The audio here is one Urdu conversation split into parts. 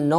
9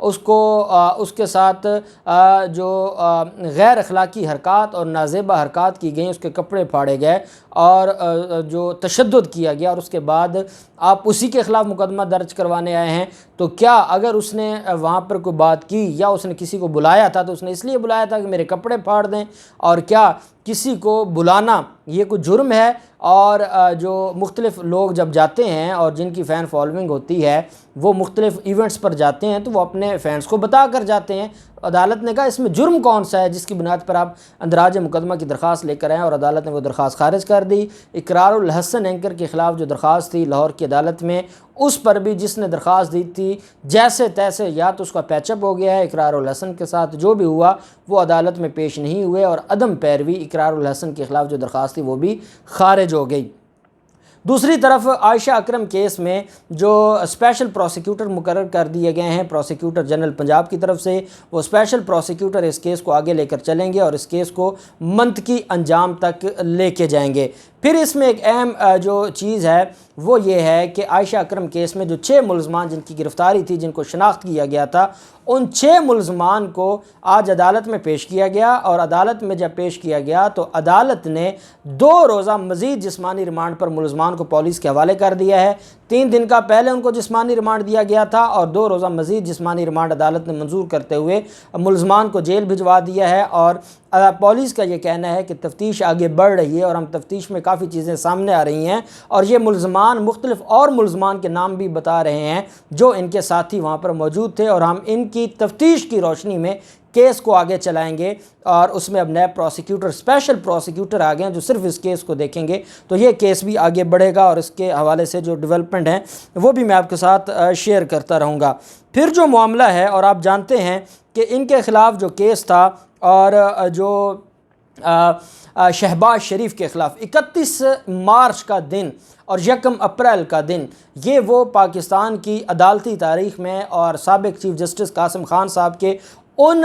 اس کو اس کے ساتھ جو غیر اخلاقی حرکات اور نازیبہ حرکات کی گئیں، اس کے کپڑے پھاڑے گئے اور جو تشدد کیا گیا، اور اس کے بعد آپ اسی کے خلاف مقدمہ درج کروانے آئے ہیں، تو کیا اگر اس نے وہاں پر کوئی بات کی یا اس نے کسی کو بلایا تھا تو اس نے اس لیے بلایا تھا کہ میرے کپڑے پھاڑ دیں؟ اور کیا کسی کو بلانا یہ کوئی جرم ہے؟ اور جو مختلف لوگ جب جاتے ہیں اور جن کی فین فالوئنگ ہوتی ہے وہ مختلف ایونٹس پر جاتے ہیں تو وہ اپنے فینس کو بتا کر جاتے ہیں۔ عدالت نے کہا اس میں جرم کون سا ہے جس کی بنیاد پر آپ اندراج مقدمہ کی درخواست لے کر آئیں، اور عدالت نے وہ درخواست خارج کر دی۔ اقرار الحسن اینکر کے خلاف جو درخواست تھی لاہور کی عدالت میں، اس پر بھی جس نے درخواست دی تھی جیسے تیسے یا تو اس کا پیچ اپ ہو گیا ہے، اقرار الحسن کے ساتھ جو بھی ہوا وہ عدالت میں پیش نہیں ہوئے، اور عدم پیروی اقرار الحسن کے خلاف جو درخواست تھی وہ بھی خارج ہو گئی۔ دوسری طرف عائشہ اکرم کیس میں جو اسپیشل پروسیکیوٹر مقرر کر دیے گئے ہیں پروسیکیوٹر جنرل پنجاب کی طرف سے، وہ اسپیشل پروسیکیوٹر اس کیس کو آگے لے کر چلیں گے اور اس کیس کو منطقی انجام تک لے کے جائیں گے۔ پھر اس میں ایک اہم جو چیز ہے وہ یہ ہے کہ عائشہ اکرم کیس میں جو 6 ملزمان جن کی گرفتاری تھی، جن کو شناخت کیا گیا تھا، ان 6 ملزمان کو آج عدالت میں پیش کیا گیا، اور عدالت میں جب پیش کیا گیا تو عدالت نے 2 روزہ مزید جسمانی ریمانڈ پر ملزمان کو پولیس کے حوالے کر دیا ہے۔ 3 دن کا پہلے ان کو جسمانی ریمانڈ دیا گیا تھا، اور 2 روزہ مزید جسمانی ریمانڈ عدالت نے منظور کرتے ہوئے ملزمان کو جیل بھجوا دیا ہے۔ اور پولیس کا یہ کہنا ہے کہ تفتیش آگے بڑھ رہی ہے اور ہم تفتیش میں کافی چیزیں سامنے آ رہی ہیں، اور یہ ملزمان مختلف اور ملزمان کے نام بھی بتا رہے ہیں جو ان کے ساتھی وہاں پر موجود تھے، اور ہم ان کی تفتیش کی روشنی میں کیس کو آگے چلائیں گے۔ اور اس میں اب نئے پروسیکیوٹر اسپیشل پروسیکیوٹر آ گئے ہیں جو صرف اس کیس کو دیکھیں گے، تو یہ کیس بھی آگے بڑھے گا، اور اس کے حوالے سے جو ڈیولپمنٹ ہیں وہ بھی میں آپ کے ساتھ شیئر کرتا رہوں گا۔ پھر جو معاملہ ہے، اور آپ جانتے ہیں کہ ان کے خلاف جو کیس تھا، اور جو شہباز شریف کے خلاف 31 مارچ کا دن اور 1 اپریل کا دن، یہ وہ پاکستان کی عدالتی تاریخ میں اور سابق چیف جسٹس قاسم خان صاحب کے ان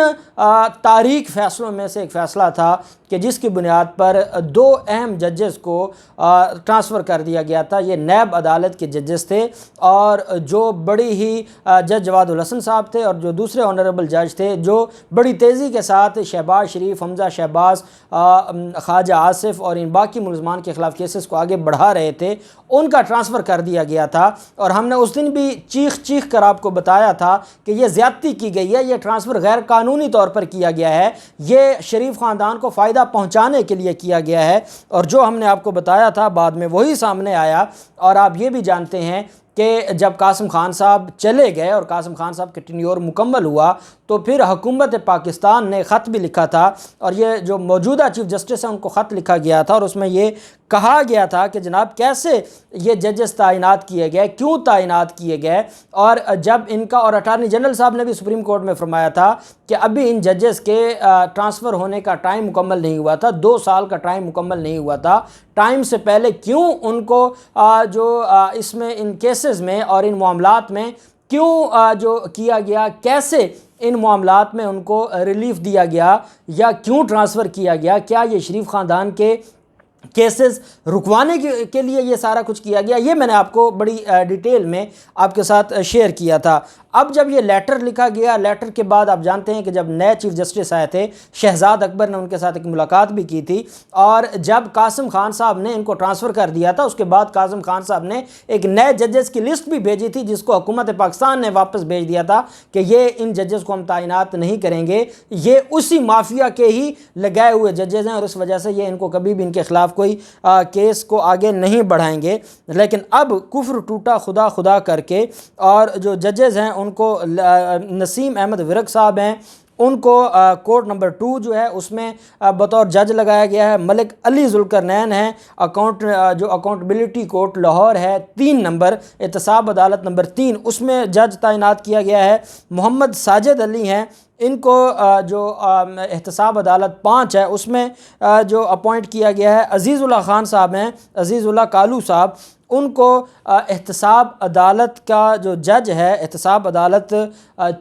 تاریخ فیصلوں میں سے ایک فیصلہ تھا کہ جس کی بنیاد پر 2 اہم ججز کو ٹرانسفر کر دیا گیا تھا۔ یہ نیب عدالت کے ججز تھے، اور جو بڑی ہی جج جواد الحسن صاحب تھے، اور جو دوسرے آنریبل جج تھے جو بڑی تیزی کے ساتھ شہباز شریف، حمزہ شہباز، خواجہ آصف اور ان باقی ملزمان کے خلاف کیسز کو آگے بڑھا رہے تھے، ان کا ٹرانسفر کر دیا گیا تھا۔ اور ہم نے اس دن بھی چیخ کر آپ کو بتایا تھا کہ یہ زیادتی کی گئی ہے، یہ ٹرانسفر غیر قانونی طور پر کیا گیا ہے، یہ شریف خاندان کو فائدہ پہنچانے کے لیے کیا گیا ہے، اور جو ہم نے آپ کو بتایا تھا بعد میں وہی سامنے آیا۔ اور آپ یہ بھی جانتے ہیں کہ جب قاسم خان صاحب چلے گئے اور قاسم خان صاحب کے ٹینیور مکمل ہوا تو پھر حکومت پاکستان نے خط بھی لکھا تھا، اور یہ جو موجودہ چیف جسٹس ہیں ان کو خط لکھا گیا تھا، اور اس میں یہ کہا گیا تھا کہ جناب کیسے یہ ججز تعینات کیے گئے، کیوں تعینات کیے گئے، اور جب ان کا، اور اٹارنی جنرل صاحب نے بھی سپریم کورٹ میں فرمایا تھا کہ ابھی ان ججز کے ٹرانسفر ہونے کا ٹائم مکمل نہیں ہوا تھا، 2 سال کا ٹائم مکمل نہیں ہوا تھا، ٹائم سے پہلے کیوں ان کو جو اس میں ان کیسز میں اور ان معاملات میں کیوں جو کیا گیا، کیسے ان معاملات میں ان کو ریلیف دیا گیا یا کیوں ٹرانسفر کیا گیا، کیا یہ شریف خاندان کے کیسز رکوانے کے لیے یہ سارا کچھ کیا گیا، یہ میں نے آپ کو بڑی ڈیٹیل میں آپ کے ساتھ شیئر کیا تھا۔ اب جب یہ لیٹر لکھا گیا، لیٹر کے بعد آپ جانتے ہیں کہ جب نئے چیف جسٹس آئے تھے شہزاد اکبر نے ان کے ساتھ ایک ملاقات بھی کی تھی، اور جب قاسم خان صاحب نے ان کو ٹرانسفر کر دیا تھا اس کے بعد قاسم خان صاحب نے ایک نئے ججز کی لسٹ بھی بھیجی تھی جس کو حکومت پاکستان نے واپس بھیج دیا تھا کہ یہ ان ججز کو ہم تعینات نہیں کریں گے، یہ اسی مافیا کے ہی لگائے ہوئے ججز ہیں، اور اس وجہ سے یہ ان کو کبھی بھی ان کے خلاف کوئی کیس کو آگے نہیں بڑھائیں گے۔ لیکن اب کفر ٹوٹا خدا کر کے، اور جو ججز ہیں ان کو نسیم احمد ورق صاحب ہیں، ان کو کورٹ نمبر 2 جو ہے اس میں بطور جج لگایا گیا ہے، ملک علی ذوالقرنین ہیں، جو اکاؤنٹیبلٹی کورٹ لاہور ہے 3 نمبر، احتساب عدالت نمبر 3، اس میں جج تعینات کیا گیا ہے، محمد ساجد علی ہیں، ان کو جو احتساب عدالت 5 ہے اس میں جو اپوائنٹ کیا گیا ہے، عزیز اللہ خان صاحب ہیں، عزیز اللہ کالو صاحب، ان کو احتساب عدالت کا جو جج ہے، احتساب عدالت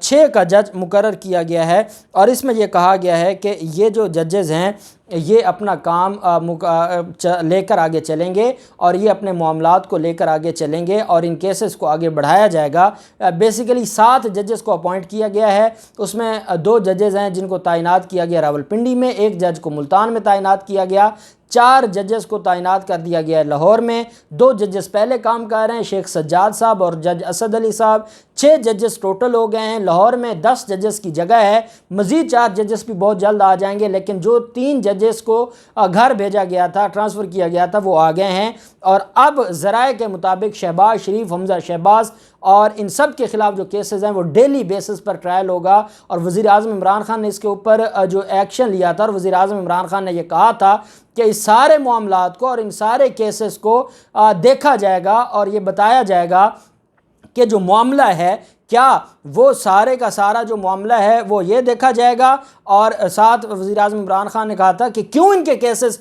6 کا جج مقرر کیا گیا ہے، اور اس میں یہ کہا گیا ہے کہ یہ جو ججز ہیں یہ اپنا کام لے کر آگے چلیں گے، اور یہ اپنے معاملات کو لے کر آگے چلیں گے، اور ان کیسز کو آگے بڑھایا جائے گا۔ بیسیکلی 7 ججز کو اپوائنٹ کیا گیا ہے، اس میں 2 ججز ہیں جن کو تعینات کیا گیا راولپنڈی میں، 1 جج کو ملتان میں تعینات کیا گیا، 4 ججز کو تعینات کر دیا گیا ہے لاہور میں، 2 ججز پہلے کام کر رہے ہیں، شیخ سجاد صاحب اور جج اسد علی صاحب، 6 ججز ٹوٹل ہو گئے ہیں۔ لاہور میں 10 ججز کی جگہ ہے، مزید 4 ججز بھی بہت جلد آ جائیں گے، لیکن جو 3 ججز کو گھر بھیجا گیا تھا، ٹرانسفر کیا گیا تھا، وہ آ گئے ہیں، اور اب ذرائع کے مطابق شہباز شریف، حمزہ شہباز اور ان سب کے خلاف جو کیسز ہیں وہ ڈیلی بیسس پر ٹرائل ہوگا، اور وزیر اعظم عمران خان نے اس کے اوپر جو ایکشن لیا تھا، اور وزیر اعظم عمران خان نے یہ کہا تھا کہ اس سارے معاملات کو اور ان سارے کیسز کو دیکھا جائے گا، اور یہ بتایا جائے گا کہ جو معاملہ ہے کیا وہ سارے کا سارا جو معاملہ ہے وہ یہ دیکھا جائے گا۔ اور ساتھ وزیر اعظم عمران خان نے کہا تھا کہ کیوں ان کے کیسز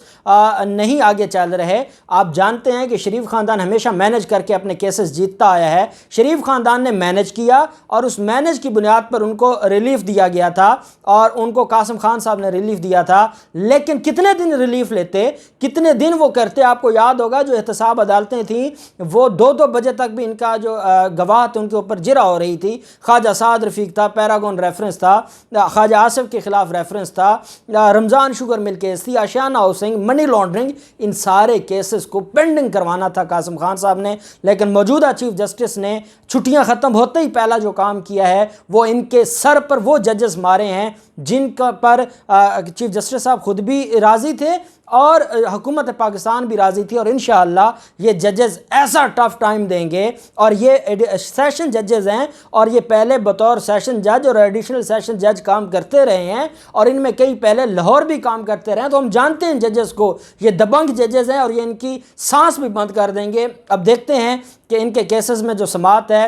نہیں آگے چل رہے۔ آپ جانتے ہیں کہ شریف خاندان ہمیشہ مینج کر کے اپنے کیسز جیتتا آیا ہے، شریف خاندان نے مینج کیا، اور اس مینج کی بنیاد پر ان کو ریلیف دیا گیا تھا، اور ان کو قاسم خان صاحب نے ریلیف دیا تھا، لیکن کتنے دن ریلیف لیتے، کتنے دن وہ کرتے۔ آپ کو یاد ہوگا جو احتساب عدالتیں تھیں وہ 2 بجے تک بھی ان کا جو گواہ تھے ان کے اوپر جرا ہو رہی تھی۔ خواجہ سعد رفیق تھا، پیراگون ریفرنس تھا، خواجہ آصف کے خلاف ریفرنس تھا، رمضان شوگر مل کیس تھی، آشیانہ ہاؤسنگ، منی لانڈرنگ، ان سارے کیسز کو پینڈنگ کروانا تھا قاسم خان صاحب نے، لیکن موجودہ چیف جسٹس نے چھٹیاں ختم ہوتے ہی پہلا جو کام کیا ہے وہ ان کے سر پر وہ ججز مارے ہیں جن کا پر چیف جسٹس صاحب خود بھی راضی تھے اور حکومت پاکستان بھی راضی تھی، اور انشاءاللہ یہ ججز ایسا ٹف ٹائم دیں گے۔ اور یہ سیشن ججز ہیں، اور یہ پہلے بطور سیشن جج اور ایڈیشنل سیشن جج کام کرتے رہے ہیں، اور ان میں کئی پہلے لاہور بھی کام کرتے رہے ہیں، تو ہم جانتے ہیں ججز کو، یہ دبنگ ججز ہیں، اور یہ ان کی سانس بھی بند کر دیں گے۔ اب دیکھتے ہیں کہ ان کے کیسز میں جو سماعت ہے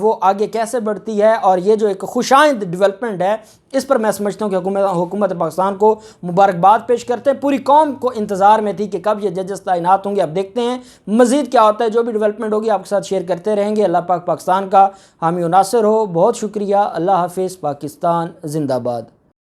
وہ آگے کیسے بڑھتی ہے، اور یہ جو ایک خوشائند ڈیولپمنٹ ہے اس پر میں سمجھتا ہوں کہ حکومت پاکستان کو مبارکباد پیش کرتے ہیں۔ پوری قوم کو انتظار میں تھی کہ کب یہ ججز تعینات ہوں گے۔ اب دیکھتے ہیں مزید کیا ہوتا ہے، جو بھی ڈیولپمنٹ ہوگی آپ کے ساتھ شیئر کرتے رہیں گے۔ اللہ پاک پاکستان کا حامی و ناصر ہو۔ بہت شکریہ۔ اللہ حافظ۔ پاکستان زندہ باد۔